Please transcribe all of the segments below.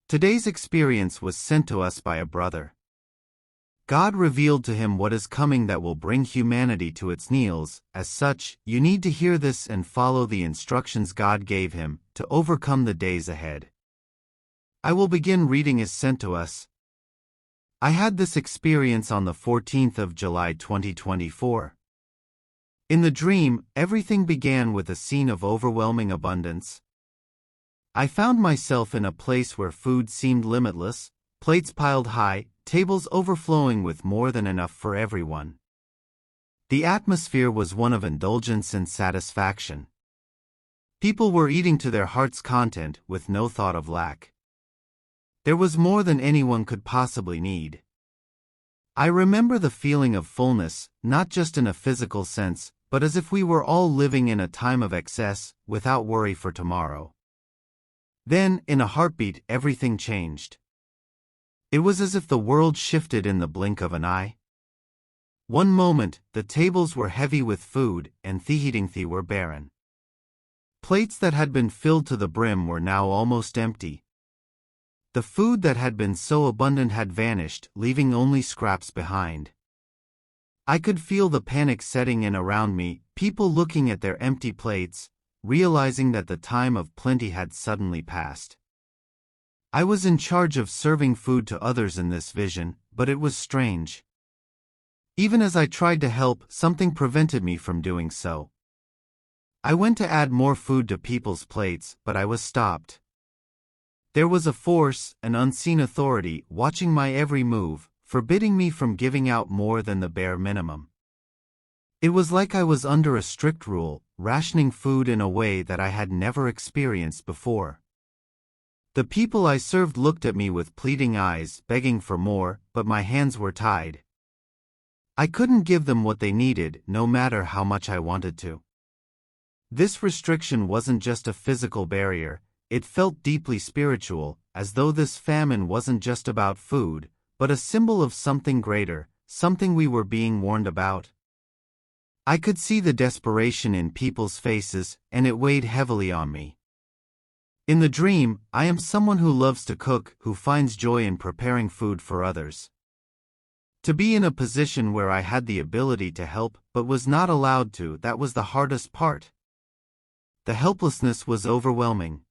Today's experience was sent to us by a brother. God revealed to him what is coming that will bring humanity to its knees. As such, you need to hear this and follow the instructions God gave him to overcome the days ahead. I will begin reading as sent to us. I had this experience on the 14th of July 2024. In the dream, everything began with a scene of overwhelming abundance. I found myself in a place where food seemed limitless, plates piled high, tables overflowing with more than enough for everyone. The atmosphere was one of indulgence and satisfaction. People were eating to their heart's content with no thought of lack. There was more than anyone could possibly need. I remember the feeling of fullness, not just in a physical sense, but as if we were all living in a time of excess, without worry for tomorrow. Then, in a heartbeat, everything changed. It was as if the world shifted in the blink of an eye. One moment, the tables were heavy with food, and the were barren. Plates that had been filled to the brim were now almost empty. The food that had been so abundant had vanished, leaving only scraps behind. I could feel the panic setting in around me, people looking at their empty plates, realizing that the time of plenty had suddenly passed. I was in charge of serving food to others in this vision, but it was strange. Even as I tried to help, something prevented me from doing so. I went to add more food to people's plates, but I was stopped. There was a force, an unseen authority, watching my every move, forbidding me from giving out more than the bare minimum. It was like I was under a strict rule, rationing food in a way that I had never experienced before. The people I served looked at me with pleading eyes, begging for more, but my hands were tied. I couldn't give them what they needed, no matter how much I wanted to. This restriction wasn't just a physical barrier, it felt deeply spiritual, as though this famine wasn't just about food, but a symbol of something greater, something we were being warned about. I could see the desperation in people's faces, and it weighed heavily on me. In the dream, I am someone who loves to cook, who finds joy in preparing food for others. To be in a position where I had the ability to help but was not allowed to, that was the hardest part. The helplessness was overwhelming.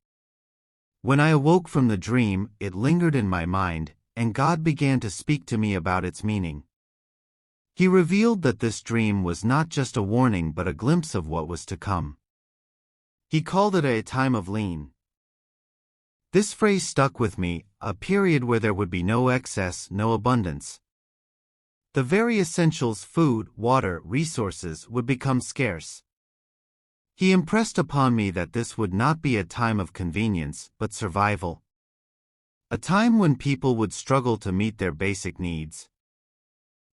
When I awoke from the dream, it lingered in my mind, and God began to speak to me about its meaning. He revealed that this dream was not just a warning but a glimpse of what was to come. He called it a time of lean. This phrase stuck with me, a period where there would be no excess, no abundance. The very essentials, food, water, resources, would become scarce. He impressed upon me that this would not be a time of convenience, but survival. A time when people would struggle to meet their basic needs.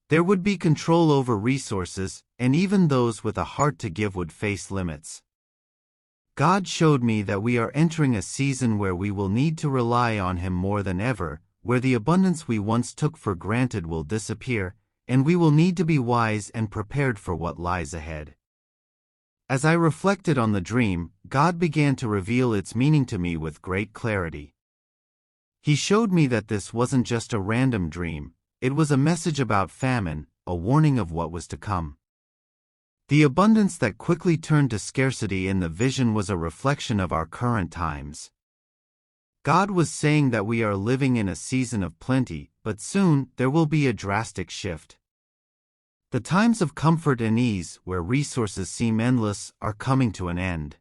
There would be control over resources, and even those with a heart to give would face limits. God showed me that we are entering a season where we will need to rely on Him more than ever, where the abundance we once took for granted will disappear, and we will need to be wise and prepared for what lies ahead. As I reflected on the dream, God began to reveal its meaning to me with great clarity. He showed me that this wasn't just a random dream, it was a message about famine, a warning of what was to come. The abundance that quickly turned to scarcity in the vision was a reflection of our current times. God was saying that we are living in a season of plenty, but soon there will be a drastic shift. The times of comfort and ease, where resources seem endless, are coming to an end.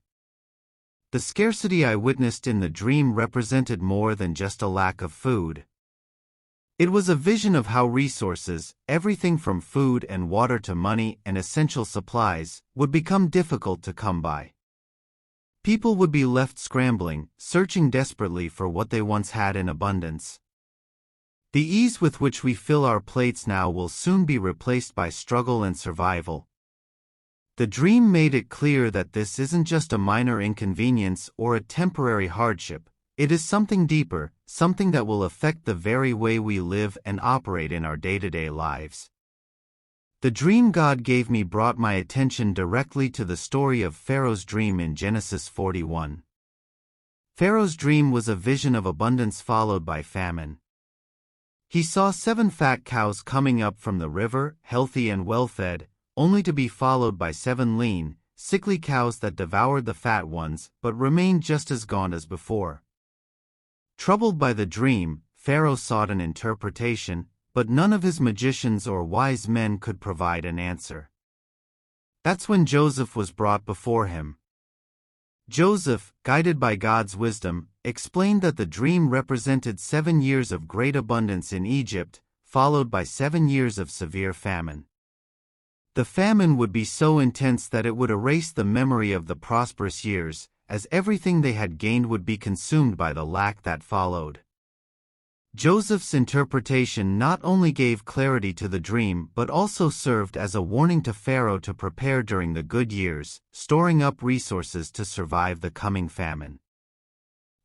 The scarcity I witnessed in the dream represented more than just a lack of food. It was a vision of how resources, everything from food and water to money and essential supplies, would become difficult to come by. People would be left scrambling, searching desperately for what they once had in abundance. The ease with which we fill our plates now will soon be replaced by struggle and survival. The dream made it clear that this isn't just a minor inconvenience or a temporary hardship, it is something deeper, something that will affect the very way we live and operate in our day-to-day lives. The dream God gave me brought my attention directly to the story of Pharaoh's dream in Genesis 41. Pharaoh's dream was a vision of abundance followed by famine. He saw 7 fat cows coming up from the river, healthy and well-fed, only to be followed by 7 lean, sickly cows that devoured the fat ones but remained just as gaunt as before. Troubled by the dream, Pharaoh sought an interpretation, but none of his magicians or wise men could provide an answer. That's when Joseph was brought before him. Joseph, guided by God's wisdom, explained that the dream represented 7 years of great abundance in Egypt, followed by 7 years of severe famine. The famine would be so intense that it would erase the memory of the prosperous years, as everything they had gained would be consumed by the lack that followed. Joseph's interpretation not only gave clarity to the dream but also served as a warning to Pharaoh to prepare during the good years, storing up resources to survive the coming famine.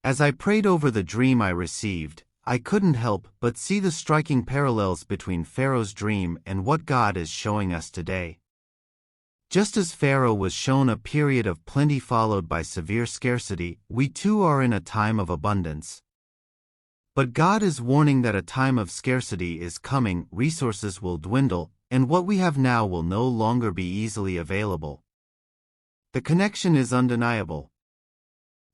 As I prayed over the dream I received, I couldn't help but see the striking parallels between Pharaoh's dream and what God is showing us today. Just as Pharaoh was shown a period of plenty followed by severe scarcity, we too are in a time of abundance. But God is warning that a time of scarcity is coming, resources will dwindle, and what we have now will no longer be easily available. The connection is undeniable.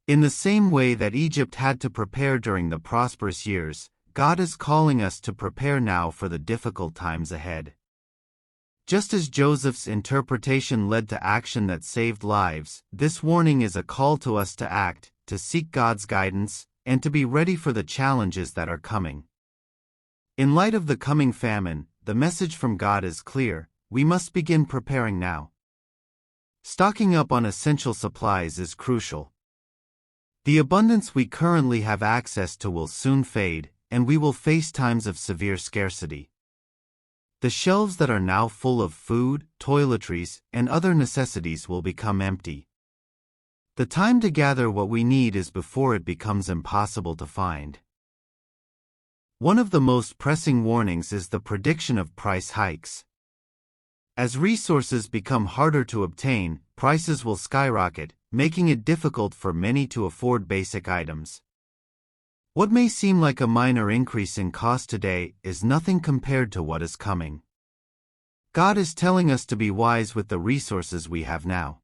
In the same way that Egypt had to prepare during the prosperous years, God is calling us to prepare now for the difficult times ahead. Just as Joseph's interpretation led to action that saved lives, this warning is a call to us to act, to seek God's guidance, and to be ready for the challenges that are coming. In light of the coming famine, the message from God is clear: we must begin preparing now. Stocking up on essential supplies is crucial. The abundance we currently have access to will soon fade, and we will face times of severe scarcity. The shelves that are now full of food, toiletries, and other necessities will become empty. The time to gather what we need is before it becomes impossible to find. One of the most pressing warnings is the prediction of price hikes. As resources become harder to obtain, prices will skyrocket, making it difficult for many to afford basic items. What may seem like a minor increase in cost today is nothing compared to what is coming. God is telling us to be wise with the resources we have now.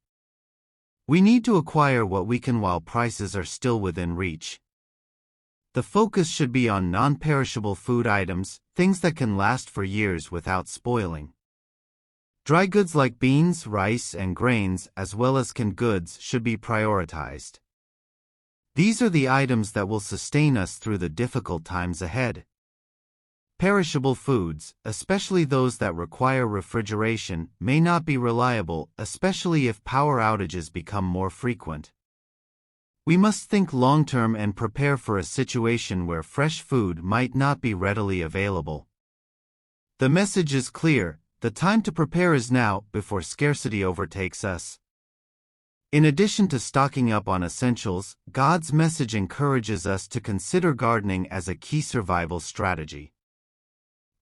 We need to acquire what we can while prices are still within reach. The focus should be on non-perishable food items, things that can last for years without spoiling. Dry goods like beans, rice, and grains, as well as canned goods, should be prioritized. These are the items that will sustain us through the difficult times ahead. Perishable foods, especially those that require refrigeration, may not be reliable, especially if power outages become more frequent. We must think long-term and prepare for a situation where fresh food might not be readily available. The message is clear: the time to prepare is now, before scarcity overtakes us. In addition to stocking up on essentials, God's message encourages us to consider gardening as a key survival strategy.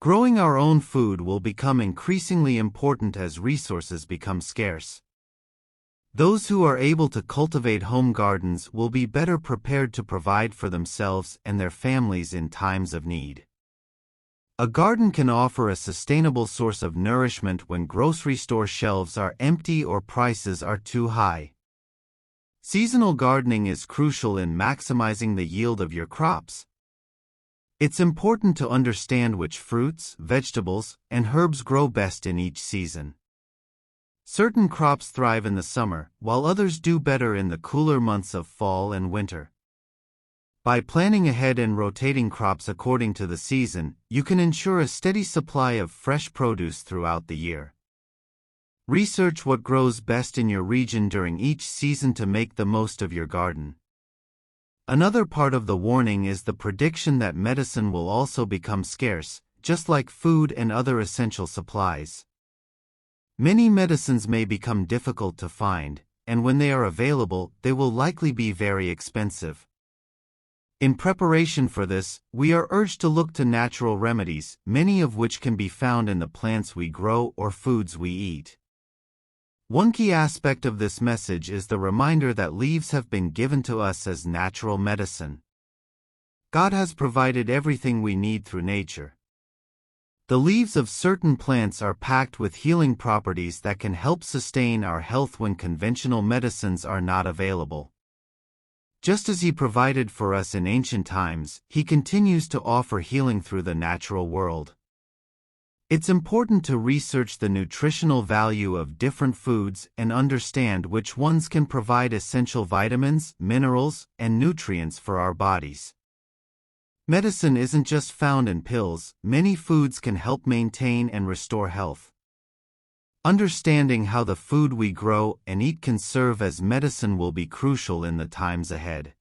Growing our own food will become increasingly important as resources become scarce. Those who are able to cultivate home gardens will be better prepared to provide for themselves and their families in times of need. A garden can offer a sustainable source of nourishment when grocery store shelves are empty or prices are too high. Seasonal gardening is crucial in maximizing the yield of your crops. It's important to understand which fruits, vegetables, and herbs grow best in each season. Certain crops thrive in the summer, while others do better in the cooler months of fall and winter. By planning ahead and rotating crops according to the season, you can ensure a steady supply of fresh produce throughout the year. Research what grows best in your region during each season to make the most of your garden. Another part of the warning is the prediction that medicine will also become scarce, just like food and other essential supplies. Many medicines may become difficult to find, and when they are available, they will likely be very expensive. In preparation for this, we are urged to look to natural remedies, many of which can be found in the plants we grow or foods we eat. One key aspect of this message is the reminder that leaves have been given to us as natural medicine. God has provided everything we need through nature. The leaves of certain plants are packed with healing properties that can help sustain our health when conventional medicines are not available. Just as He provided for us in ancient times, He continues to offer healing through the natural world. It's important to research the nutritional value of different foods and understand which ones can provide essential vitamins, minerals, and nutrients for our bodies. Medicine isn't just found in pills. Many foods can help maintain and restore health. Understanding how the food we grow and eat can serve as medicine will be crucial in the times ahead.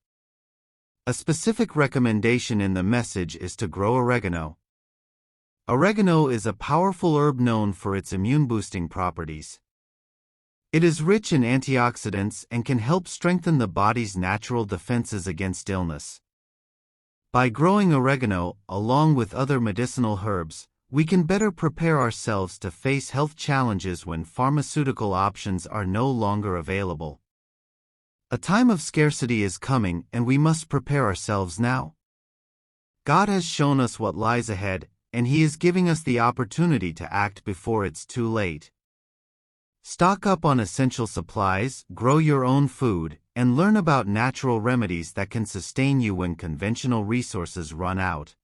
A specific recommendation in the message is to grow oregano. Oregano is a powerful herb known for its immune-boosting properties. It is rich in antioxidants and can help strengthen the body's natural defenses against illness. By growing oregano, along with other medicinal herbs, we can better prepare ourselves to face health challenges when pharmaceutical options are no longer available. A time of scarcity is coming, and we must prepare ourselves now. God has shown us what lies ahead, and He is giving us the opportunity to act before it's too late. Stock up on essential supplies, grow your own food, and learn about natural remedies that can sustain you when conventional resources run out.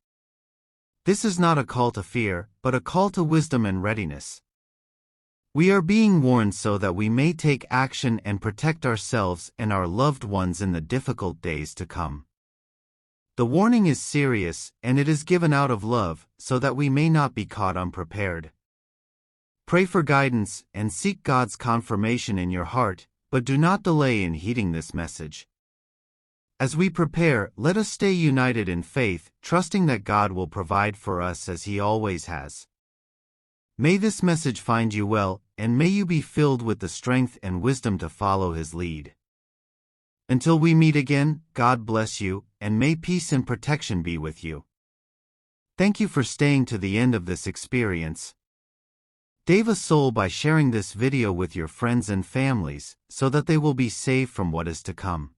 This is not a call to fear, but a call to wisdom and readiness. We are being warned so that we may take action and protect ourselves and our loved ones in the difficult days to come. The warning is serious, and it is given out of love, so that we may not be caught unprepared. Pray for guidance and seek God's confirmation in your heart, but do not delay in heeding this message. As we prepare, let us stay united in faith, trusting that God will provide for us as He always has. May this message find you well, and may you be filled with the strength and wisdom to follow His lead. Until we meet again, God bless you, and may peace and protection be with you. Thank you for staying to the end of this experience. Save a soul by sharing this video with your friends and families, so that they will be saved from what is to come.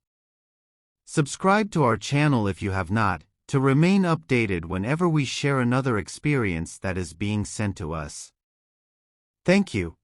Subscribe to our channel if you have not, to remain updated whenever we share another experience that is being sent to us. Thank you.